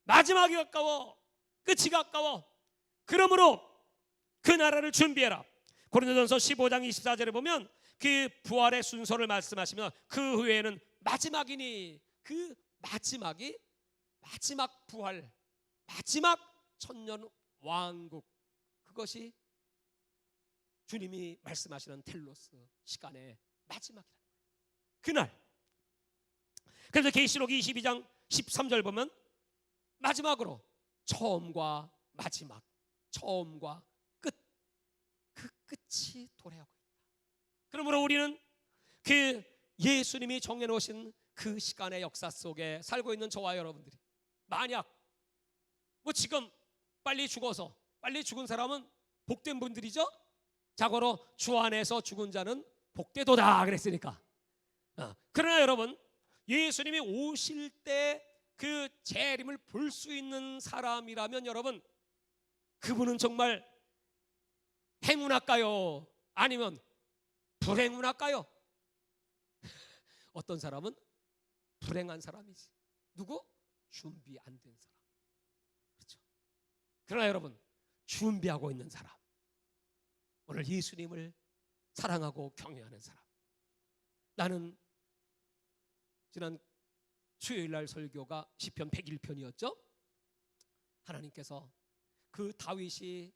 마지막이 가까워, 끝이 가까워. 그러므로 그 나라를 준비해라. 고린도전서 15장 24절에 보면 그 부활의 순서를 말씀하시면 그 후에는 마지막이니, 그 마지막이 마지막 부활, 마지막 천년 왕국, 그것이 주님이 말씀하시는 텔로스 시간의 마지막이라는 거예요. 그날. 그래서 계시록 22장 13절 보면 마지막으로 처음과 마지막, 처음과 끝, 그 끝이 도래하고 있다. 그러므로 우리는 그 예수님이 정해놓으신 그 시간의 역사 속에 살고 있는 저와 여러분들이 만약 지금 빨리 죽어서 빨리 죽은 사람은 복된 분들이죠. 자고로 주 안에서 죽은 자는 복되도다 그랬으니까. 그러나 여러분, 예수님이 오실 때 그 재림을 볼 수 있는 사람이라면 여러분, 그분은 정말 행운할까요? 아니면 불행운할까요? 어떤 사람은 불행한 사람이지. 누구? 준비 안 된 사람. 그렇죠. 그러나 여러분, 준비하고 있는 사람, 오늘 예수님을 사랑하고 경외하는 사람. 나는 지난 수요일 날 설교가 시편 101편이었죠. 하나님께서 그 다윗이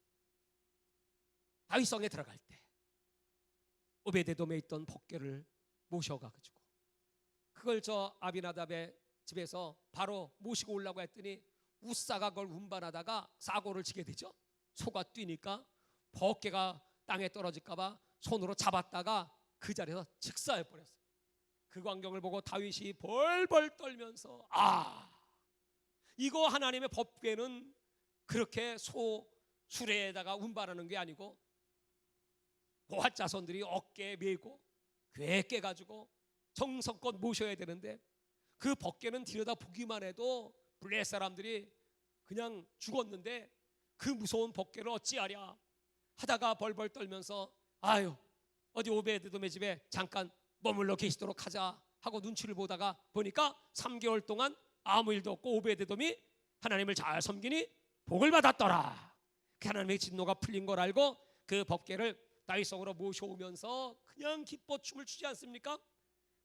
다윗성에 들어갈 때 오베데돔에 있던 법궤를 모셔가지고 그걸 저 아비나답의 집에서 바로 모시고 오려고 했더니 우사가 그걸 운반하다가 사고를 치게 되죠. 소가 뛰니까 법궤가 땅에 떨어질까 봐 손으로 잡았다가 그 자리에서 즉사해 버렸어요. 그 광경을 보고 다윗이 벌벌 떨면서 이거 하나님의 법궤는 그렇게 소 수레에다가 운반하는 게 아니고 모압 자손들이 어깨에 메고 괴 깨가지고 정성껏 모셔야 되는데 그 법궤는 들여다 보기만 해도 블레셋 사람들이 그냥 죽었는데 그 무서운 법궤를 어찌하랴 하다가 벌벌 떨면서 어디 오베데돔의 집에 잠깐 머물러 계시도록 하자 하고 눈치를 보다가 보니까 3개월 동안 아무 일도 없고 오베데돔이 하나님을 잘 섬기니 복을 받았더라. 하나님의 진노가 풀린 걸 알고 그 법궤를 다윗성으로 모셔오면서 그냥 기뻐 춤을 추지 않습니까?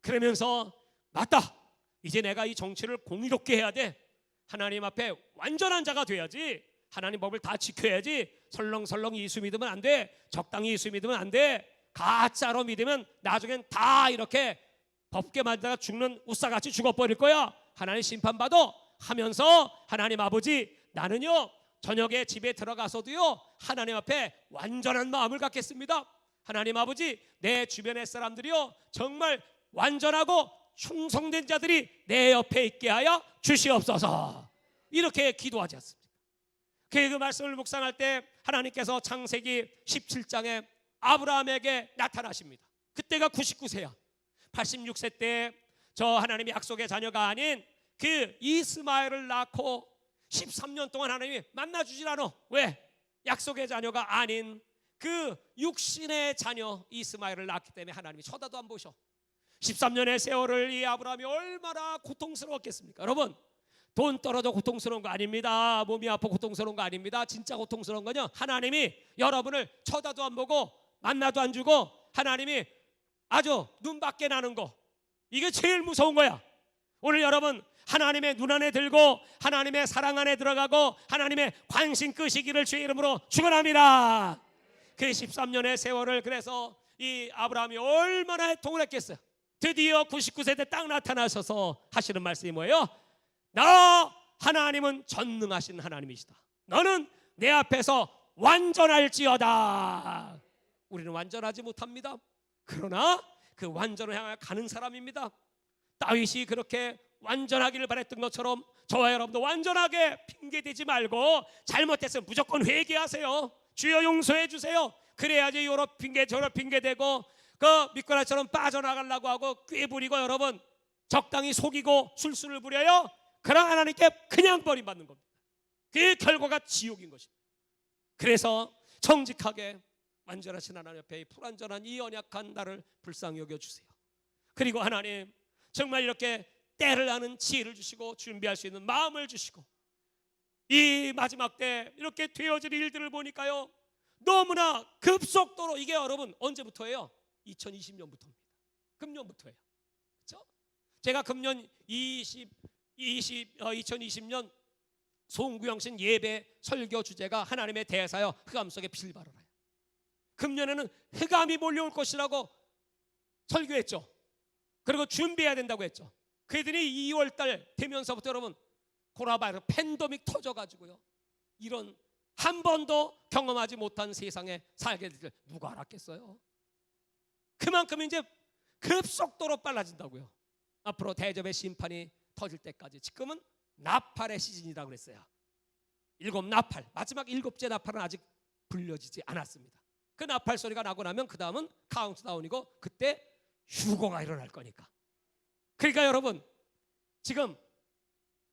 그러면서 맞다, 이제 내가 이 정치를 공의롭게 해야 돼. 하나님 앞에 완전한 자가 돼야지. 하나님 법을 다 지켜야지. 설렁설렁 예수 믿으면 안 돼. 적당히 예수 믿으면 안 돼. 가짜로 믿으면 나중엔 다 이렇게 법궤 만다가 죽는 우사같이 죽어버릴 거야. 하나님 심판받아 하면서 하나님 아버지, 나는요 저녁에 집에 들어가서도요 하나님 앞에 완전한 마음을 갖겠습니다. 하나님 아버지, 내 주변의 사람들이요 정말 완전하고 충성된 자들이 내 옆에 있게 하여 주시옵소서. 이렇게 기도하지 않습니까? 그 말씀을 묵상할 때 하나님께서 창세기 17장에 아브라함에게 나타나십니다. 그때가 99세야. 86세 때 저 하나님의 약속의 자녀가 아닌 그 이스마엘을 낳고 13년 동안 하나님이 만나주질 않아. 왜? 약속의 자녀가 아닌 그 육신의 자녀 이스마엘을 낳기 때문에 하나님이 쳐다도 안 보셔. 13년의 세월을 이 아브라함이 얼마나 고통스러웠겠습니까? 여러분, 돈 떨어져 고통스러운 거 아닙니다. 몸이 아파 고통스러운 거 아닙니다. 진짜 고통스러운 거냐? 하나님이 여러분을 쳐다도 안 보고 만나도 안 주고 하나님이 아주 눈밖에 나는 거, 이게 제일 무서운 거야. 오늘 여러분 하나님의 눈 안에 들고 하나님의 사랑 안에 들어가고 하나님의 관심 끄시기를 주의 이름으로 축원합니다. 그 13년의 세월을 그래서 이 아브라함이 얼마나 해통을 했겠어요. 드디어 99세 때 딱 나타나셔서 하시는 말씀이 뭐예요? 나 하나님은 전능하신 하나님이시다. 너는 내 앞에서 완전할지어다. 우리는 완전하지 못합니다. 그러나 그 완전을 향해 가는 사람입니다. 다윗이 그렇게 완전하기를 바랬던 것처럼 저와 여러분도 완전하게 핑계대지 말고 잘못했으면 무조건 회개하세요. 주여 용서해 주세요. 그래야지 요런 핑계 저런 핑계대고 그 미꾸라지처럼 빠져나가려고 하고 꾀부리고 여러분 적당히 속이고 술수를 부려요. 그럼 하나님께 그냥 버림받는 겁니다. 그 결과가 지옥인 것입니다. 그래서 정직하게 완전하신 하나님 앞에 불완전한 이 연약한 나를 불쌍히 여겨주세요. 그리고 하나님 정말 이렇게 때를 아는 지혜를 주시고 준비할 수 있는 마음을 주시고 이 마지막 때 이렇게 되어질 일들을 보니까요 너무나 급속도로, 이게 여러분 언제부터예요? 2020년부터입니다. 금년부터예요. 그렇죠? 제가 금년 2020년 송구영신 예배 설교 주제가 하나님의 대사여 흑암 속에 빛을 발하라. 금년에는 흑암이 몰려올 것이라고 설교했죠. 그리고 준비해야 된다고 했죠. 그랬더니 2월달 되면서부터 여러분 코로나 바이러스 팬데믹 터져가지고요, 이런 한 번도 경험하지 못한 세상에 살게 될 줄 누가 알았겠어요? 그만큼 이제 급속도로 빨라진다고요. 앞으로 대접의 심판이 터질 때까지. 지금은 나팔의 시즌이라고 그랬어요. 7나팔, 마지막 7째 나팔은 아직 불려지지 않았습니다. 그 나팔 소리가 나고 나면 그 다음은 카운트다운이고, 그때 휴거가 일어날 거니까. 그러니까 여러분, 지금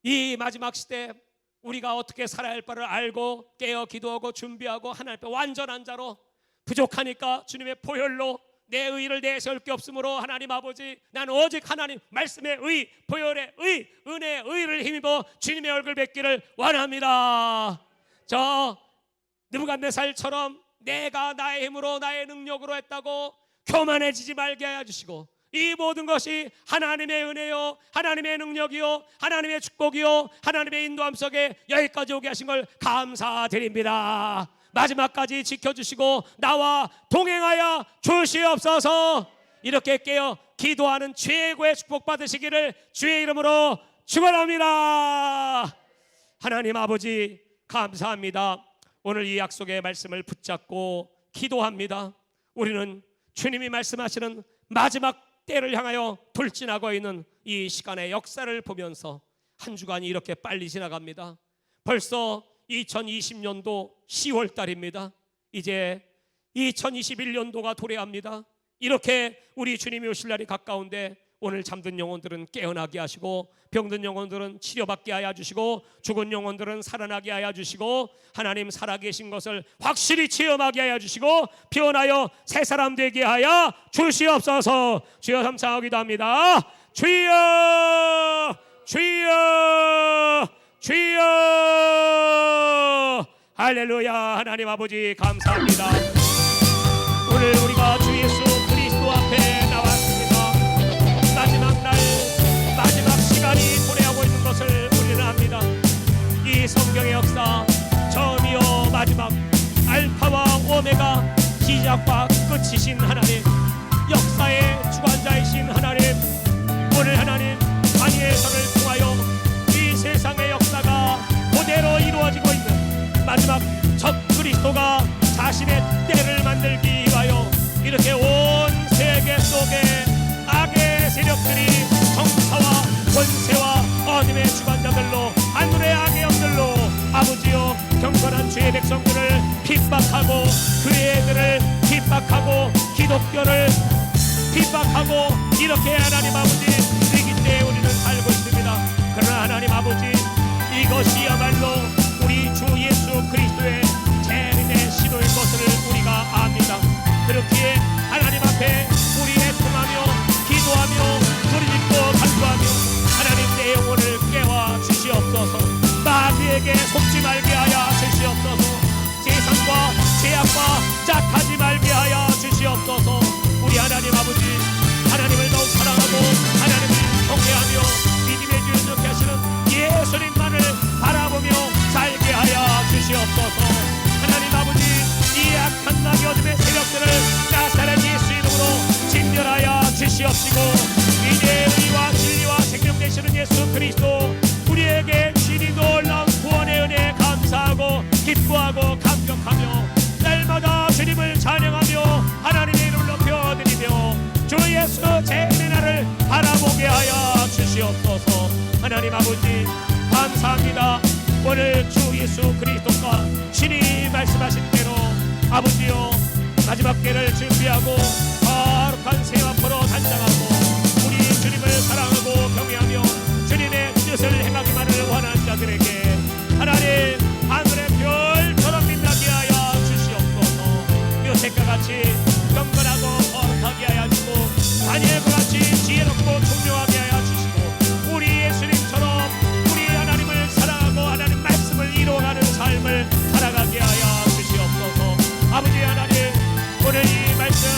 이 마지막 시대 우리가 어떻게 살아야 할 바를 알고 깨어 기도하고 준비하고 하나님 앞에 완전한 자로, 부족하니까 주님의 보혈로 내 의를 내세울 게 없으므로 하나님 아버지, 나는 오직 하나님 말씀의 의, 보혈의 의, 은혜의 의를 힘입어 주님의 얼굴 뵙기를 원합니다. 저 느부갓네살처럼 내가 나의 힘으로 나의 능력으로 했다고 교만해지지 말게 하여 주시고, 이 모든 것이 하나님의 은혜요, 하나님의 능력이요, 하나님의 축복이요, 하나님의 인도함 속에 여기까지 오게 하신 걸 감사드립니다. 마지막까지 지켜주시고 나와 동행하여 주시옵소서. 이렇게 깨어 기도하는 최고의 축복 받으시기를 주의 이름으로 축원합니다. 하나님 아버지 감사합니다. 오늘 이 약속의 말씀을 붙잡고 기도합니다. 우리는 주님이 말씀하시는 마지막 때를 향하여 돌진하고 있는 이 시간의 역사를 보면서 한 주간이 이렇게 빨리 지나갑니다. 벌써 2020년도 10월 달입니다. 이제 2021년도가 도래합니다. 이렇게 우리 주님이 오실 날이 가까운데, 오늘 잠든 영혼들은 깨어나게 하시고, 병든 영혼들은 치료받게 하여 주시고, 죽은 영혼들은 살아나게 하여 주시고, 하나님 살아계신 것을 확실히 체험하게 하여 주시고, 피어나여 새 사람 되게 하여 주시옵소서. 주여 감사하기도 합니다. 주여, 주여, 주여. 할렐루야. 하나님 아버지 감사합니다. 오늘 우리가 주 예수 그리스도 앞에 나왔습니다. 마지막 날, 마지막 시간이 도래하고 있는 것을 우리는 압니다. 이 성경의 역사, 처음이요 마지막, 알파와 오메가, 시작과 끝이신 하나님, 역사의 주관자이신 하나님, 오늘 하나님 다니엘서를 통하여 이 세상의 역사가 그대로 이루어지고 있는 마지막 적 그리스도가 자신의 때를 만들기 위하여 이렇게 온 세계 속에 악의 세력들이 정사와 권세와 어둠의 주관자들로, 하늘의 악의 영들로 아버지여 경건한 주의 백성들을 핍박하고, 그의 애들을 핍박하고, 기독교를 핍박하고, 이렇게 하나님 아버지 위기 때에 우리는 살고 있습니다. 그러나 하나님 아버지, 이것이야말로 우리 주 예수 그리스도의 재림의 신호인 것을 우리가 압니다. 그렇기에 하나님 앞에 우리 애통하며 기도하며 소리짓고 간구하며 하나님 내 영혼을 깨워 주시옵소서. 마귀에게 속지 말게 하여 주시옵소서. 세상과 죄악과 짝하지 말게 하여 주시옵소서. 우리 하나님 아버지, 하나님을 더욱 사랑하고 하나님을 경외하며 믿음의 주를 이렇게 하시는 예수님만을 바라보며 살게 하여 주시옵소서. 하나님 아버지, 이 악한 마귀 어둠의 세력들을 나사렛 예수 이름으로 진멸하여 주시옵시고, 이제 의와 진리와 생명 되시는 예수 그리스도, 우리에게 주니 놀라운 구원의 은혜에 감사하고 기뻐하고 감격하며 날마다 주님을 찬양하며 하나님의 이름을 높여드리며 주 예수 재림의 날을 바라보게 하여 주시옵소서. 하나님 아버지 감사합니다. 오늘 주 예수 그리스도가 신이 말씀하신 대로 아버지여 마지막 때를 준비하고 거룩한 새 앞으로 단장하고 우리 주님을 사랑하고 경외하며 주님의 뜻을 행하기만을 원하는 자들에게 하나님 하늘의 별처럼 빛나게 하여 주시옵소서. 요셉과 같이 경건하고 거룩하게 하여 주시고 다니엘과 같이 지혜롭고 총명하게 하여 주시고 우리 예수님처럼 우리 하나님을 사랑하고 하나님 말씀을 이루어가는 삶을 살아가게 하여 주시옵소서. 아버지 하나님, 오늘 이 말씀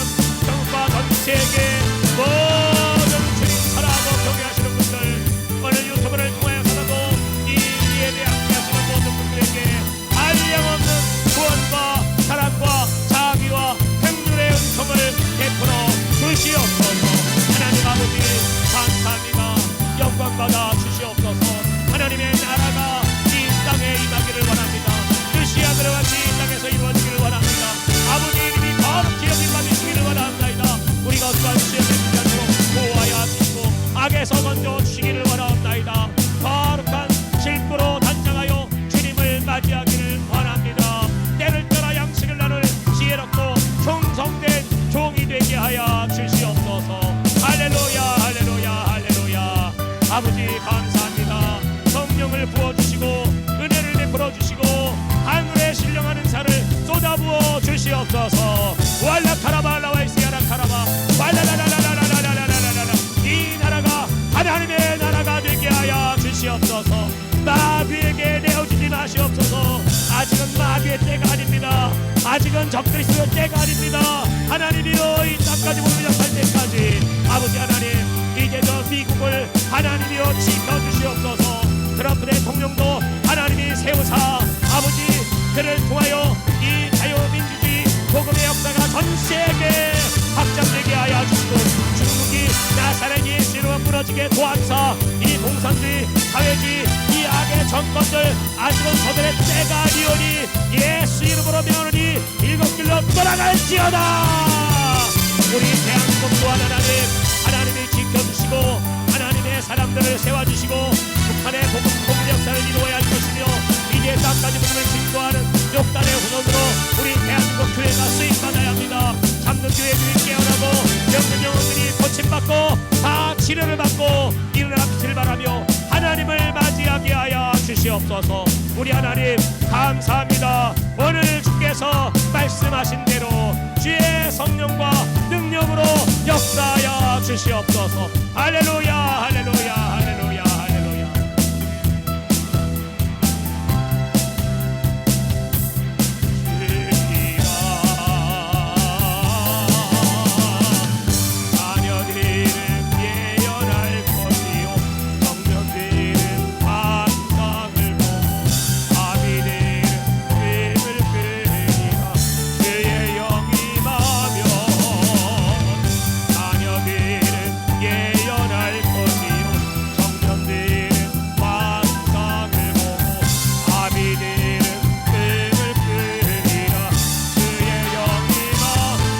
주시옵소서. 왈라카라발라와이시아라카라바 왈라라라라라라라라라라라. 이 나라가 하나님의 나라가 되게 하여 주시옵소서. 마귀에게 내어주지 마시옵소서. 아직은 마귀의 때가 아닙니다. 아직은 적들이 쓰는 때가 아닙니다. 하나님이여 이 땅까지 무력할 때까지 아버지 하나님 이제 저 미국을 하나님이여 지켜주시옵소서. 트럼프 대통령도 하나님이 세우사 아버지 그를 통하여 이 자유민주주의 복음의 역사가 전 세계에 확장되게 하여 주시고 중국이 나사렛 예수 이름으로 무너지게 도함사 이 공산주의 사회주의 이 악의 정권들 아직은 저들의 때가 아니오니 예수 이름으로 명하노니 일곱 길로 떠나갈지어다. 우리 대한민국 또한 하나님이 지켜주시고 하나님의 사람들을 세워주시고 북한의 복음 역사를 이루어야 할 것이며 이제 땅까지 복음을 증거하는 욕단의 후손으로 우리 대한민국 교회가 쓰임받아야 합니다. 참는 교회들이 깨어나고 병든 영혼들이 고침받고 다 치료를 받고 일어나기를 바라며 하나님을 맞이하게 하여 주시옵소서. 우리 하나님 감사합니다. 오늘 주께서 말씀하신 대로 주의 성령과 능력으로 역사하여 주시옵소서. 할렐루야 할렐루야 할렐루야 할렐루야. 자녀들은 예언할 것이요 청년들은 환상을 보고 아비들은 꿈을 꾸리라. 주의 영이 임하며 자녀들은 예언할 것이요 청년들은 환상을 보고 아비들은 꿈을 꾸리라. 주의 영이 임하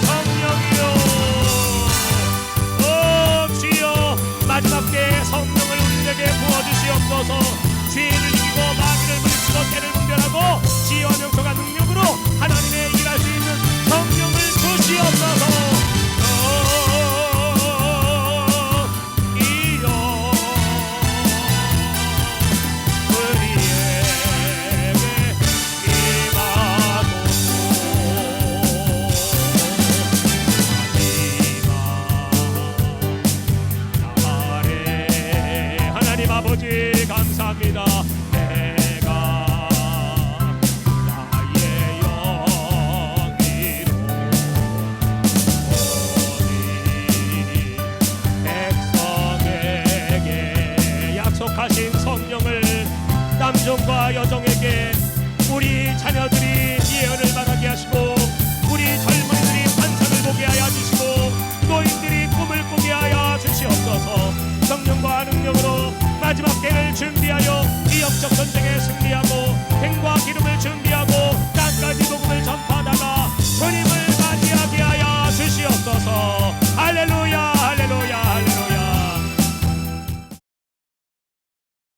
성령이여 오 주여 마지막 때에 성령을 우리에게 부어주시옵소서. 죄를 이기고 마귀를 물리치고 때를 분별하고 지혜와 명철과 능력으로 하나님의 일할 수 있는 성령을 주시옵소서. 이여 우리에게 임하소서. 하나님 아버지 감사합니다. 내가 나의 영이로 오니 백성에게 약속하신 성령을 남종과 여종에게 우리 자녀들이 예언을 말하게 하시고 우리 젊은이들이 환상을 보게 하여 주시고 노인들이 꿈을 꾸게 하여 주시옵소서. 성령과 능력으로 마지막 때를 준비하여 이 영적